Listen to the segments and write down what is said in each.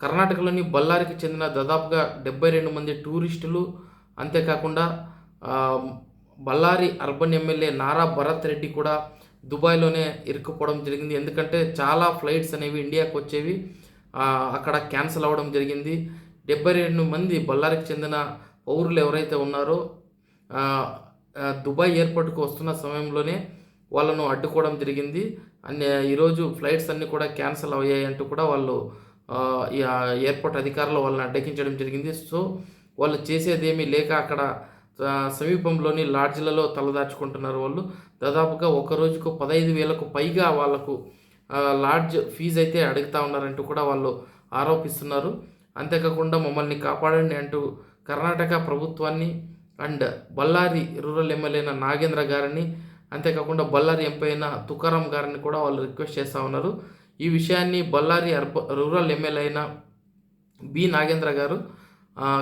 కర్ణాటకలోని బళ్ళారికి చెందిన దాదాపుగా 72 మంది టూరిస్టులు, అంతేకాకుండా బళ్ళారి అర్బన్ ఎమ్మెల్యే నారా భరత్ రెడ్డి కూడా దుబాయ్‌లోనే ఇరుక్కుపోవడం జరిగింది. ఎందుకంటే చాలా ఫ్లైట్స్ అనేవి ఇండియాకి వచ్చేవి అక్కడ క్యాన్సిల్ అవ్వడం జరిగింది. 72 మంది బళ్ళారికి చెందిన పౌరులు ఎవరైతే ఉన్నారో దుబాయ్ ఎయిర్‌పోర్ట్‌కి వస్తున్న సమయంలోనే వాళ్ళను అడ్డుకోవడం జరిగింది. ఈరోజు ఫ్లైట్స్ అన్నీ కూడా క్యాన్సిల్ అయ్యాయి అంటూ కూడా వాళ్ళు ఈ ఎయిర్‌పోర్ట్ అధికారులు వాళ్ళని అడ్డగించడం జరిగింది. సో, వాళ్ళు చేసేదేమీ లేక అక్కడ సమీపంలోని లాడ్జ్‌లలో తలదాచుకుంటున్నారు వాళ్ళు. దాదాపుగా ఒక రోజుకు 15,000కు పైగా వాళ్ళకు లాడ్జ్ ఫీజు అయితే అడుగుతా ఉన్నారంటూ కూడా వాళ్ళు ఆరోపిస్తున్నారు. అంతేకాకుండా మమ్మల్ని కాపాడండి అంటూ కర్ణాటక ప్రభుత్వాన్ని అండ్ బళ్ళారి రూరల్ ఎమ్మెల్యే అయిన నాగేంద్ర గారిని, అంతేకాకుండా బళ్ళారి ఎంపీ అయిన తుకారాం గారిని కూడా వాళ్ళు రిక్వెస్ట్ చేస్తూ ఉన్నారు. ఈ విషయాన్ని బళ్ళారి రూరల్ ఎమ్మెల్యే అయిన బి నాగేంద్ర గారు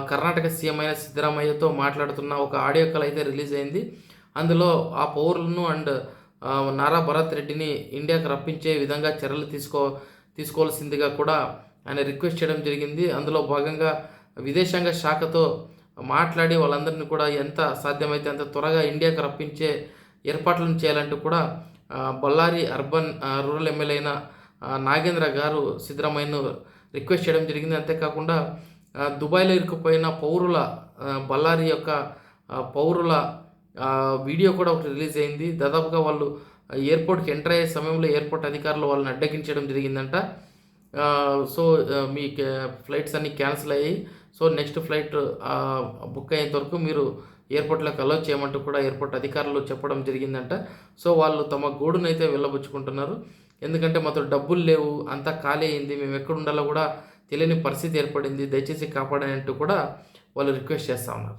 కర్ణాటక సీఎం అయిన సిద్ధరామయ్యతో మాట్లాడుతున్న ఒక ఆడియో కాల్ అయితే రిలీజ్ అయింది. అందులో ఆ పౌరులను అండ్ నారా భరత్ రెడ్డిని ఇండియాకు రప్పించే విధంగా చర్యలు తీసుకోవాల్సిందిగా కూడా ఆయన రిక్వెస్ట్ చేయడం జరిగింది. అందులో భాగంగా విదేశాంగ శాఖతో మాట్లాడి వాళ్ళందరినీ కూడా ఎంత సాధ్యమైతే అంత త్వరగా ఇండియాకు రప్పించే ఏర్పాట్లను చేయాలంటూ కూడా బళ్ళారి అర్బన్ రూరల్ ఎమ్మెల్యే అయిన నాగేంద్ర గారు సిద్ధరామయ్యను రిక్వెస్ట్ చేయడం జరిగింది. అంతేకాకుండా దుబాయ్లో ఇరుక్కుపోయిన బళ్ళారి యొక్క పౌరుల వీడియో కూడా ఒకటి రిలీజ్ అయింది. దాదాపుగా వాళ్ళు ఎయిర్పోర్ట్కి ఎంటర్ అయ్యే సమయంలో ఎయిర్పోర్ట్ అధికారులు వాళ్ళని అడ్డగించడం జరిగిందంట. సో, మీ ఫ్లైట్స్ అన్నీ క్యాన్సిల్ అయ్యాయి. సో, నెక్స్ట్ ఫ్లైట్ బుక్ అయ్యేంత వరకు మీరు ఎయిర్పోర్ట్లోకి అలౌ చేయమంటూ కూడా ఎయిర్పోర్ట్ అధికారులు చెప్పడం జరిగిందంట. సో, వాళ్ళు తమ గోడునైతే వెళ్ళబుచ్చుకుంటున్నారు. ఎందుకంటే మాతో డబ్బులు లేవు, అంతా ఖాళీ అయింది, మేము ఎక్కడ ఉండాలో కూడా తెలియని పరిస్థితి ఏర్పడింది, దయచేసి కాపాడని అంటూ కూడా వాళ్ళు రిక్వెస్ట్ చేస్తూ ఉన్నారు.